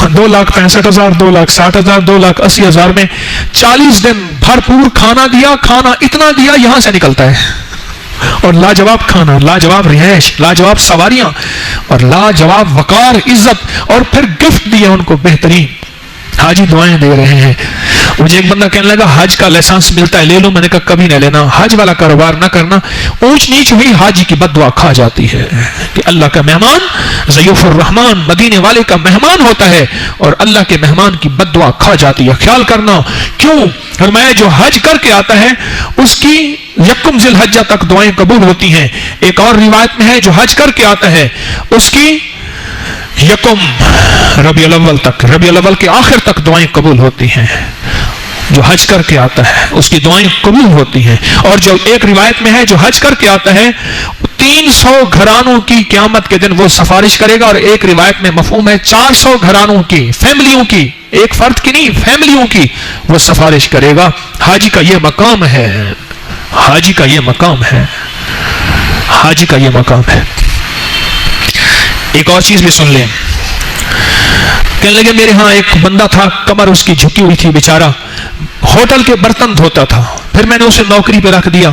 [SPEAKER 1] 2,65,000، 2,60,000، 2,80,000 میں 40 دن بھرپور کھانا دیا. کھانا اتنا دیا یہاں سے نکلتا ہے، اور لاجواب کھانا، لاجواب رہائش، لاجواب سواریاں، اور لاجواب وقار، عزت، اور پھر گفٹ دیا ان کو بہترین. حاجی دعائیں دے رہے ہیں. مجھے ایک بندہ کہنے لگا حج کا لائسنس ملتا ہے، لے لو. میں نے کہا کبھی نہ لینا، حج والا کاروبار نہ کرنا. اونچ نیچ ہوئی حاجی کی بد دعا کھا جاتی ہے کہ اللہ کا مہمان ضیوف الرحمان، مدینے والے کا مہمان ہوتا ہے، اور اللہ کے مہمان کی بد دعا کھا جاتی ہے. خیال کرنا. کیوں؟ فرمایا جو حج کر کے آتا ہے اس کی یکم ذی الحجہ تک دعائیں قبول ہوتی ہیں. ایک اور روایت میں ہے جو حج کر کے آتا ہے اس کی یکم ربیع الاول تک، ربیع الاول کے آخر تک دعائیں قبول ہوتی ہیں. جو حج کر کے آتا ہے اس کی دعائیں قبول ہوتی ہیں. اور جو ایک روایت میں ہے جو حج کر کے آتا ہے 300 گھرانوں کی قیامت کے دن وہ سفارش کرے گا. اور ایک روایت میں مفہوم ہے 400 گھرانوں کی، فیملیوں کی، ایک فرد کی نہیں، فیملیوں کی وہ سفارش کرے گا. حاجی کا یہ مقام ہے، حاجی کا یہ مقام ہے، حاجی کا یہ مقام ہے. ایک اور چیز بھی سن لیں. کہنے لگے میرے ہاں ایک بندہ تھا، کمر اس کی جھکی ہوئی تھی بیچارہ، ہوٹل کے برتن دھوتا تھا. پھر میں نے اسے نوکری پہ رکھ دیا.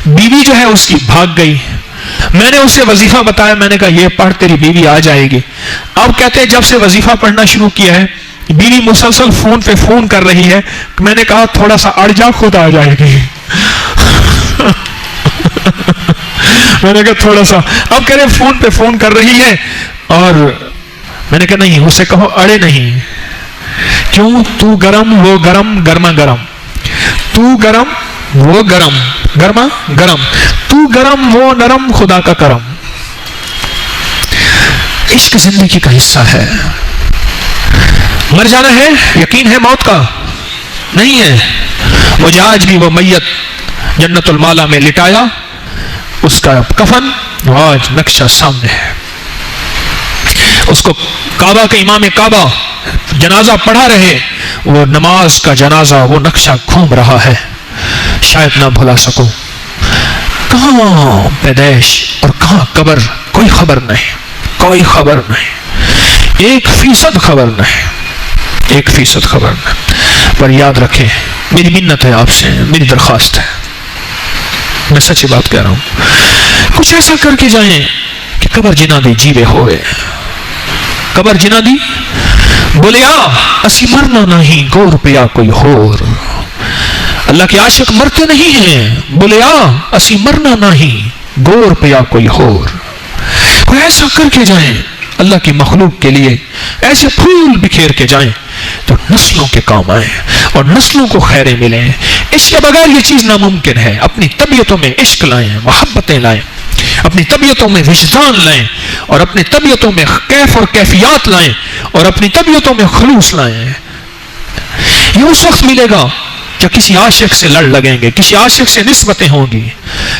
[SPEAKER 1] بیوی جو ہے اس کی بھاگ گئی. میں نے اسے وظیفہ بتایا، میں نے کہا یہ پڑھ تیری بیوی آ جائے گی. اب کہتے ہیں جب سے وظیفہ پڑھنا شروع کیا ہے بیوی مسلسل فون پہ فون کر رہی ہے. میں نے کہا تھوڑا سا اڑ جا، خود آ جائے گی. میں نے کہا تھوڑا سا. اب کہہ رہے فون پہ فون کر رہی ہے، اور میں نے کہا نہیں، اسے کہو اڑے نہیں. کیوں؟ تو گرم وہ گرم، گرما گرم. تو گرم وہ گرم، گرما گرم. تو گرم وہ نرم، خدا کا کرم. عشق زندگی کا حصہ ہے. مر جانا ہے، یقین ہے موت کا؟ نہیں ہے. مجھے آج بھی وہ میت جنت المالا میں لٹایا، اس کا کفن آج نقشہ سامنے ہے. اس کو کعبہ کے امام کعبہ جنازہ پڑھا رہے، وہ نماز کا جنازہ وہ نقشہ گھوم رہا ہے. شاید نہ بھلا سکوں. کہاں پیدائش اور کہاں قبر کوئی خبر نہیں، کوئی خبر نہیں، 1% خبر نہیں، 1% خبر نہیں. پر یاد رکھیں، میری منت ہے آپ سے، میری درخواست ہے، میں سچی بات کہہ رہا ہوں، کچھ ایسا کر کے جائیں کہ قبر جنا دی جیوے ہوئے. قبر جنا دی بولیا اسی مرنا نہیں، گور پیا کوئی ہور. اللہ کے عاشق مرتے نہیں ہیں، بولیا اسی مرنا نہیں، گور پیا کوئی ہور. کوئی ایسا کر کے جائیں اللہ کی مخلوق کے لیے، ایسے پھول بکھیر کے جائیں تو نسلوں کے کام آئیں اور نسلوں کو خیریں ملیں. عشق کے بغیر یہ چیز ناممکن ہے. اپنی طبیعتوں میں عشق لائیں، محبتیں لائیں، اپنی طبیعتوں میں وجدان لائیں، اور اپنی طبیعتوں میں کیف اور کیفیات لائیں، اور اپنی طبیعتوں میں خلوص لائیں. یہ اس وقت ملے گا جب کسی عاشق سے لڑ لگیں گے، کسی عاشق سے نسبتیں ہوں گی.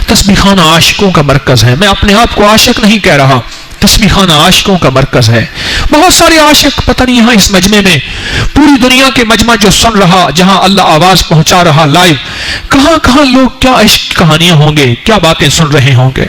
[SPEAKER 1] تسبیح خانہ عاشقوں کا مرکز ہے. میں اپنے آپ کو عاشق نہیں کہہ رہا، تسبیح خانہ عاشقوں کا مرکز ہے. بہت سارے عاشق پتہ نہیں یہاں اس مجمع میں، پوری دنیا کے مجمع جو سن رہا، جہاں اللہ آواز پہنچا رہا لائیو، کہاں کہاں لوگ کیا عشق کہانیاں ہوں گے، کیا باتیں سن رہے ہوں گے.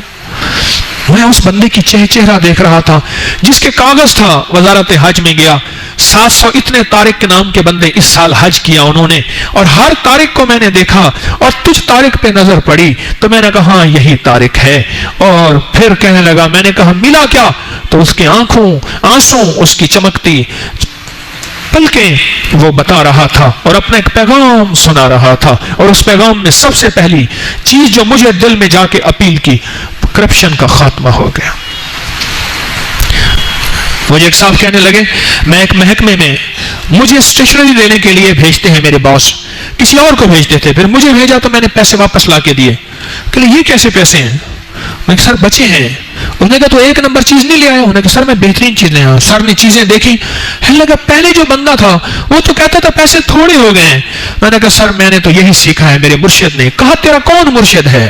[SPEAKER 1] میں اس بندے کی چہرہ دیکھ رہا تھا جس کے کاغذ تھا وزارت حج میں گیا 700 اتنے طارق کے نام کے بندے اس سال حج کیا انہوں نے, اور ہر طارق کو میں نے دیکھا اور تجھ طارق پہ نظر پڑی تو میں نے کہا ہاں یہی طارق ہے. اور پھر کہنے لگا, میں نے کہا ملا کیا؟ تو اس کی آنکھوں آنسوں, اس کی چمکتی پلکیں وہ بتا رہا تھا اور اپنا ایک پیغام سنا رہا تھا, اور اس پیغام میں سب سے پہلی چیز جو مجھے دل میں جا کے اپیل کی, کرپشن کا خاتمہ ہو گیا. مجھے ایک صاحب کہنے لگے, میں ایک محکمے میں مجھے اسٹیشنری دینے کے لیے بھیجتے ہیں میرے باس, کسی اور کو بھیجتے تھے, پھر مجھے بھیجا تو میں نے پیسے واپس لا کے دیے. کہ یہ کیسے پیسے ہیں؟ میں کہ سر بچے ہیں. انہوں نے کہا تو ایک نمبر چیز نہیں لے آیا؟ انہوں نے کہا سر میں بہترین چیز لے آیا. سر نے چیزیں دیکھی, لگا پہلے جو بندہ تھا وہ تو کہتا تھا پیسے تھوڑے ہو گئے ہیں. میں نے کہا سر میں نے تو یہی سیکھا ہے میرے مرشد نے. کہا تیرا کون مرشد ہے؟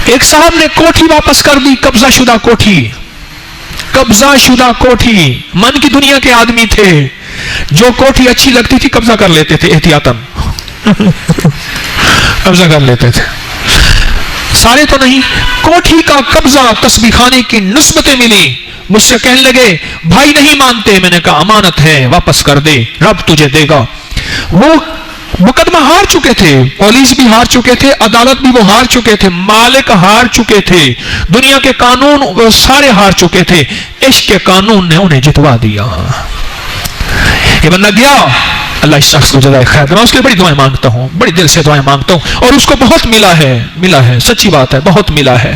[SPEAKER 1] ایک صاحب نے کوٹھی واپس کر دی, قبضہ شدہ کوٹھی, قبضہ شدہ کوٹھی. من کی دنیا کے آدمی تھے, جو کوٹھی اچھی لگتی تھی قبضہ کر لیتے تھے احتیاطاً قبضہ کر لیتے تھے, سارے تو نہیں. کوٹھی کا قبضہ تسبیح خانے کی نسبتیں ملی. مجھ سے کہنے لگے بھائی نہیں مانتے. میں نے کہا امانت ہے واپس کر دے, رب تجھے دے گا. وہ مقدمہ ہار چکے تھے, پولیس بھی ہار چکے تھے, عدالت بھی وہ ہار چکے تھے, مالک ہار چکے تھے, دنیا کے قانون سارے ہار چکے تھے. عشق کے قانون نے انہیں جتوا دیا. یہ بندہ گیا, اللہ اس شخص کو جزائے خیر. میں اس کے لیے بڑی دعائیں مانگتا ہوں, بڑی دل سے دعائیں مانگتا ہوں, اور اس کو بہت ملا ہے, سچی بات ہے, بہت ملا ہے.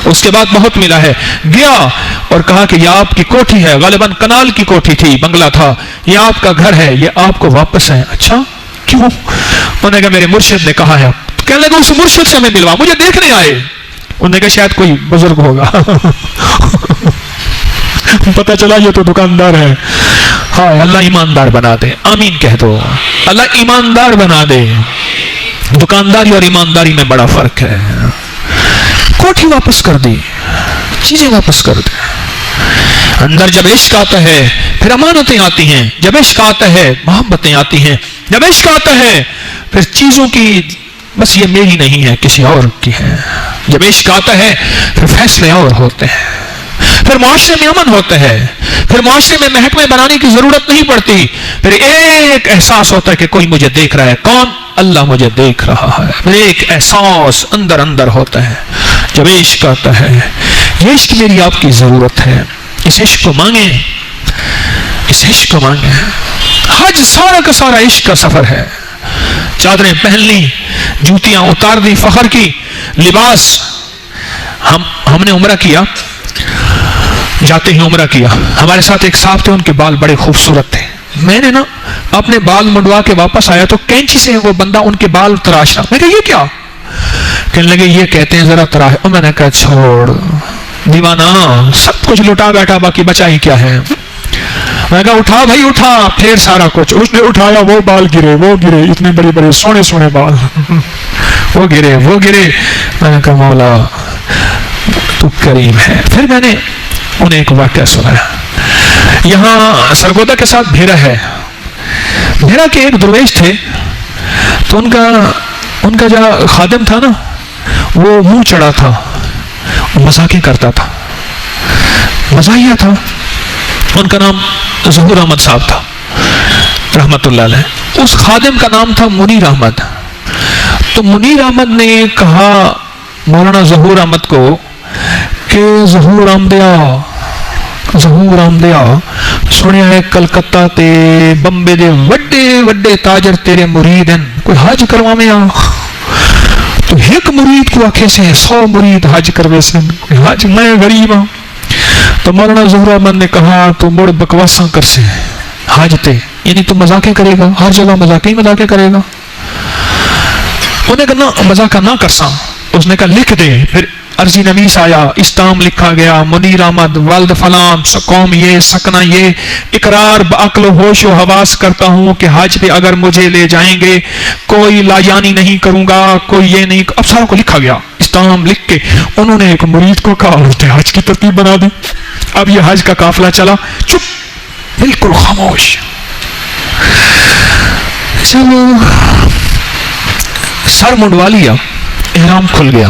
[SPEAKER 1] اس کے بعد بہت ملا ہے. گیا اور کہا کہ یہ آپ کی کوٹھی ہے, غالباً کنال کی کوٹھی تھی, بنگلہ تھا, یہ آپ کا گھر ہے, یہ آپ کو واپس ہے. اچھا کیوں؟ انہوں نے کہا میرے مرشد نے کہا ہے. کہنے لگا اس مرشد سے ہمیں ملوا, مجھے دیکھنے آئے. انہوں نے کہا شاید کوئی بزرگ ہوگا پتہ چلا یہ تو دکاندار ہے. ہاں اللہ ایماندار بنا دے, آمین کہہ دو. اللہ ایماندار بنا دے. دکانداری اور ایمانداری میں بڑا فرق ہے. کوٹھی واپس کر دی, چیزیں واپس کر دی. اندر جب عشق آتا ہے پھر امانتیں آتی ہیں, جب عشق آتا ہے محبتیں آتی ہیں, جب عشق آتا ہے پھر چیزوں کی بس یہ میری نہیں ہے کسی اور کی ہے. جب عشق آتا ہے پھر فیصلے اور ہوتے ہیں, پھر معاشرے میں امن ہوتا ہے, پھر معاشرے میں محکمے بنانے کی ضرورت نہیں پڑتی. پھر ایک احساس ہوتا ہے کہ کوئی مجھے دیکھ رہا ہے. کون؟ اللہ مجھے دیکھ رہا ہے. پھر ایک احساس اندر ہوتا ہے. جب عشق آتا ہے, یہ عشق میری آپ کی ضرورت ہے. اس عشق کو مانگیں, اس عشق کو مانگیں. حج سارا کا سارا عشق کا سفر ہے. چادریں پہن لی, جوتیاں اتار دی, فخر کی, لباس. ہم نے عمرہ کیا, جاتے ہی عمرہ کیا. ہمارے ساتھ ایک صاحب تھے, ان کے بال بڑے خوبصورت تھے. میں نے نا اپنے بال منڈوا کے واپس آیا تو کینچی سے وہ بندہ ان کے بال تراشا. میں کہا یہ کیا؟ کہنے لگے یہ کہتے ہیں ذرا تراش. اور میں نے کہا چھوڑ دیوانہ, سب کچھ لٹا بیٹھا, باقی بچا ہی کیا ہے. میں کہا اٹھا بھائی اٹھا, پھر سارا کچھ. اس نے اٹھایا, وہ بال گرے, وہ گرے, اتنے بڑے بڑے سونے سونے بال وہ گرے, وہ گرے. میں نے کہا مولا تو کریم ہے. پھر میں نے انہیں ایک واقعہ سنایا. یہاں سرگودا کے ساتھ بھیرا ہے. بھیرا کے ایک درویش تھے, تو ان کا جو خادم تھا نا وہ منہ چڑھا تھا, مذاقیں کرتا تھا, مزاحیہ تھا. ان کا نام ظہور احمد صاحب تھا رحمت اللہ علیہ. اس خادم کا نام تھا منیر احمد. تو منیر احمد نے کہا مولانا ظہور احمد کو کہ ظہور آمدیا سنیا ہے کلکتہ تے بمبے دے وڈے وڈے تاجر تیرے مرید ہیں, کوئی حج کرواویں آ. تو ایک مرید کو آکھے سے 100 مرید حج کروے سے, حج میں غریب ہوں. تو مولانا ظہور احمد نے کہا تو مڑ بکواساں کر سے حج تے, یعنی تو مذاقیں کرے گا, ہر جگہ مذاقیں کرے گا. انہوں نے کہا مذاقہ نہ کرساں. اس نے کہا لکھ دے. پھر عرضی نویس آیا, استام لکھا گیا, منیر احمد ولد فلان, قوم یہ, سکنا یہ, اقرار بعقل و ہوش و حواس کرتا ہوں کہ حج پہ اگر مجھے لے جائیں گے کوئی لاجانی نہیں کروں گا, کوئی یہ نہیں. اب ساروں کو لکھا گیا استام لکھ کے. انہوں نے ایک مرید کو کہا حج کی ترتیب بنا دی. اب یہ حج کا قافلہ چلا, چپ, بالکل خاموش. سر منڈوا لیا, احرام کھل گیا,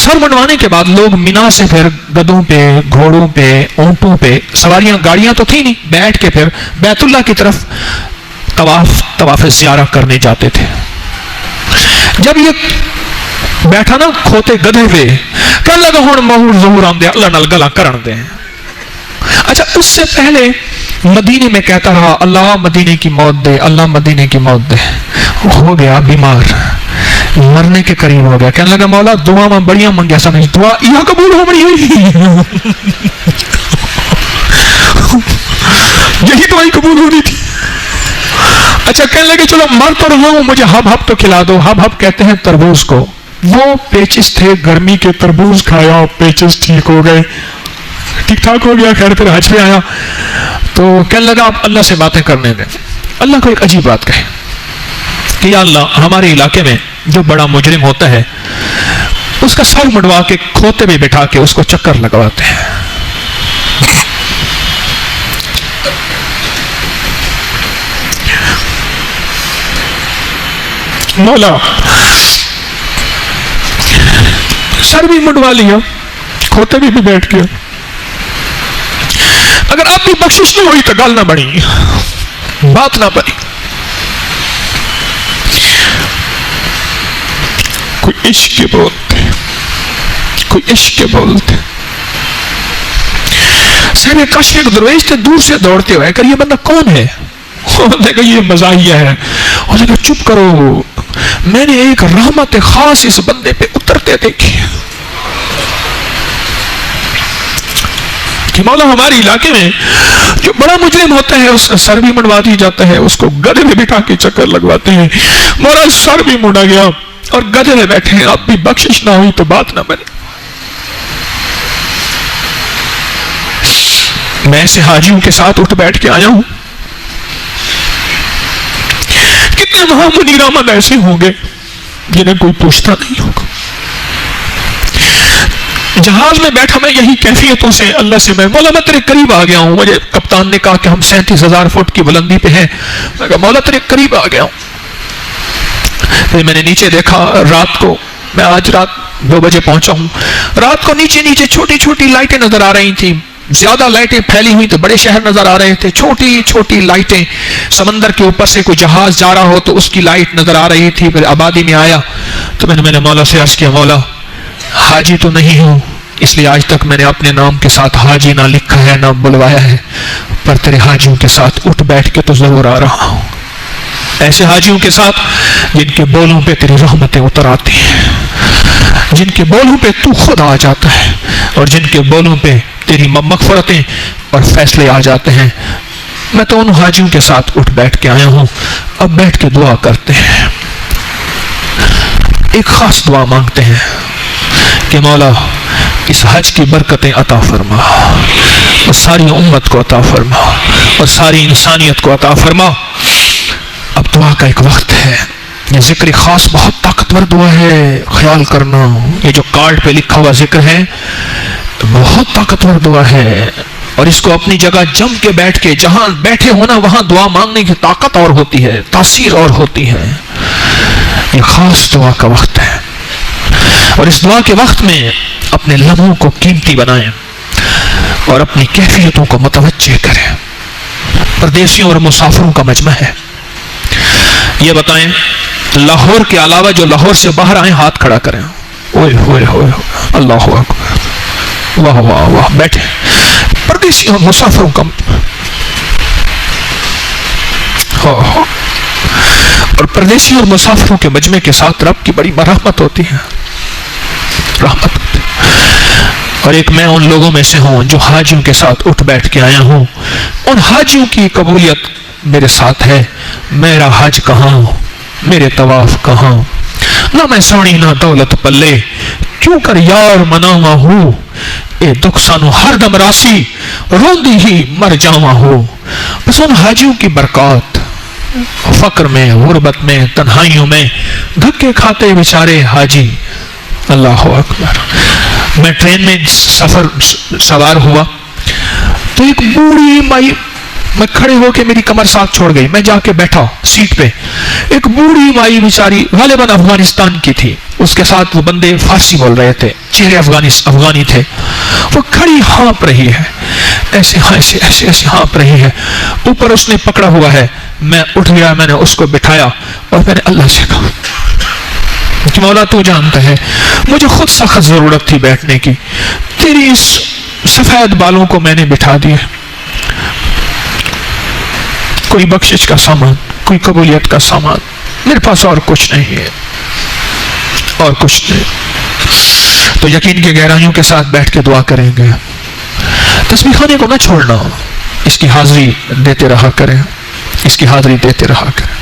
[SPEAKER 1] سر منڈوانے کے بعد لوگ مینا سے پھر گدھوں پہ، گھوڑوں پہ، اونٹوں پہ سواریاں، گاڑیاں تو تھی نہیں، بیٹھ کے پھر بیت اللہ کی طرف طواف زیارہ کرنے جاتے تھے. جب یہ بیٹھا نا کھوتے گدھے پہ، کہنے لگا ہوں مہور ظہور آمدے اللہ نال گلا کرن دیں. اچھا اس سے پہلے مدینے میں کہتا رہا اللہ مدینے کی موت دے، اللہ مدینے کی موت دے. ہو گیا بیمار، مرنے کے قریب ہو گیا. کہنے لگا مولا دعا میں بڑیاں منگیا سا نہیں، دعا یہ قبول ہو بڑی ہوئی یہی دعائی قبول ہونی تھی. اچھا کہنے لگے چلو مر تو رہا ہوں، مجھے ہب ہب تو کھلا دو. ہب ہب کہتے ہیں تربوز کو. وہ پیچس تھے، گرمی کے تربوز کھایا، پیچس ٹھیک ہو گئے، ٹھیک ٹھاک ہو گیا. خیر پھر حج پہ آیا تو کہنے لگا آپ اللہ سے باتیں کرنے دیں. اللہ کو ایک عجیب بات کہے کہ یا اللہ ہمارے علاقے میں جو بڑا مجرم ہوتا ہے اس کا سر مڈوا کے کھوتے میں بٹھا کے اس کو چکر لگواتے ہیں. مولا سر بھی مڈوا لیا، کھوتے بھی بیٹھ گیا، اگر آپ کی بخشش نہیں ہوئی تو گال نہ بڑی، بات نہ بنی. کوئی عشق کے بولتے، کوئی عشق کے بولتے. صاحب کاش ایک درویش تھے دور سے دوڑتے ہوئے کہ یہ بندہ کون ہے؟ دیکھا یہ مزاحیہ ہے. اور دیکھا چپ کرو، میں نے ایک رحمت خاص اس بندے پہ اترتے دیکھی کہ مولا ہمارے علاقے میں جو بڑا مجرم ہوتا ہے اس کا سر بھی منڈوا دی جاتا ہے، اس کو گدھے میں بٹھا کے چکر لگواتے ہیں. مولا سر بھی منڈا گیا اور گدھے میں بیٹھے ہیں، اب بھی بخشش نہ ہوئی تو بات نہ بنے. میں ایسے حاجیوں کے ساتھ اٹھ بیٹھ کے آیا ہوں. کتنے وہاں منیر احمد ایسے ہوں گے جنہیں کوئی پوچھتا نہیں ہوگا. جہاز میں بیٹھا میں یہی کیفیتوں سے اللہ سے میں مولا میں تیرے قریب آ گیا ہوں. مجھے کپتان نے کہا کہ ہم 37,000 فٹ کی بلندی پہ ہیں. میں کہا مولا تیرے قریب آ گیا ہوں. پھر میں نے نیچے دیکھا، رات کو میں آج رات 2 بجے پہنچا ہوں. رات کو نیچے نیچے چھوٹی چھوٹی لائٹیں نظر آ رہی تھیں. زیادہ لائٹیں پھیلی ہوئی تو بڑے شہر نظر آ رہے تھے، چھوٹی چھوٹی لائٹیں. سمندر کے اوپر سے کوئی جہاز جا رہا ہو تو اس کی لائٹ نظر آ رہی تھی. پھر آبادی میں آیا تو میں نے مولا سے عرض کیا مولا حاجی تو نہیں ہوں، اس لیے آج تک میں نے اپنے نام کے ساتھ حاجی نہ لکھا ہے نہ بلوایا ہے، پر تیرے حاجیوں کے ساتھ اٹھ بیٹھ کے تو ضرور آ رہا ہوں. ایسے حاجیوں کے ساتھ جن کے بولوں پہ تیری رحمتیں اتر آتی ہیں، جن کے بولوں پہ تو خود آ جاتا ہے، اور جن کے بولوں پہ تیری مغفرتیں اور فیصلے آ جاتے ہیں. میں تو ان حاجیوں کے ساتھ اٹھ بیٹھ کے آیا ہوں. اب بیٹھ کے دعا کرتے ہیں، ایک خاص دعا مانگتے ہیں کہ مولا اس حج کی برکتیں عطا فرما اور ساری امت کو عطا فرما اور ساری انسانیت کو عطا فرما. اب دعا کا ایک وقت ہے. یہ ذکر خاص بہت طاقتور دعا ہے، خیال کرنا. یہ جو کارڈ پہ لکھا ہوا ذکر ہے بہت طاقتور دعا ہے، اور اس کو اپنی جگہ جم کے بیٹھ کے جہاں بیٹھے ہونا وہاں دعا مانگنے کی طاقت اور ہوتی ہے، تاثیر اور ہوتی ہے. یہ خاص دعا کا وقت ہے، اور اس دعا کے وقت میں اپنے لمحوں کو قیمتی بنائیں اور اپنی کیفیتوں کو متوجہ کریں. پردیسیوں اور مسافروں کا مجمع ہے. یہ بتائیں لاہور کے علاوہ جو لاہور سے باہر آئیں ہاتھ کھڑا کریں. اوئے ہوئے ہوئے اللہ اکبر، واہ واہ واہ. بیٹھے پردیسیوں اور مسافروں کا، اور پردیسیوں اور مسافروں کے مجمع کے ساتھ رب کی بڑی رحمت ہوتی ہے، رحمت ہوتی ہے. اور ایک میں ان لوگوں میں سے ہوں جو حاجیوں کے ساتھ اٹھ بیٹھ کے آیا ہوں. ان حاجیوں کی قبولیت میرے ساتھ ہے. میرا حج کہاں، میرے طواف کہاں، نہ میں سوڑی نہ دولت پلے، کیوں کر یار مناوا ہوں. اے دکھ سانو ہر دم راسی، روندی ہی مر جاوا ہو. بس ان حاجیوں کی برکات، فقر میں، غربت میں، تنہائیوں میں دھکے کھاتے بیچارے حاجی. اللہ اکبر. میں ٹرین میں سوار ہوا تو ایک بوڑھی مائی، میں کھڑے ہو کے میری کمر ساتھ چھوڑ گئی، میں جا کے بیٹھا سیٹ پہ. ایک بوڑھی مائی بیچاری غالباً افغانستان کی تھی، اس کے ساتھ وہ بندے فارسی بول رہے تھے، چہرے افغانی تھے. وہ کھڑی ہانپ رہی ہے، ایسے ایسے ایسے ایسے ہانپ رہی ہے. اوپر اس نے پکڑا ہوا ہے. میں اٹھ گیا، میں نے اس کو بٹھایا اور میں نے اللہ سے کہا کہ مولا تو جانتا ہے مجھے خود سخت ضرورت تھی بیٹھنے کی، تیری اس سفید بالوں کو میں نے بٹھا دیا. کوئی بخشش کا سامان، کوئی قبولیت کا سامان میرے پاس اور کچھ نہیں ہے، اور کچھ نہیں. تو یقین کی گہرائیوں کے ساتھ بیٹھ کے دعا کریں گے. تسبیح خانے کو نہ چھوڑنا، اس کی حاضری دیتے رہا کریں، اس کی حاضری دیتے رہا کریں.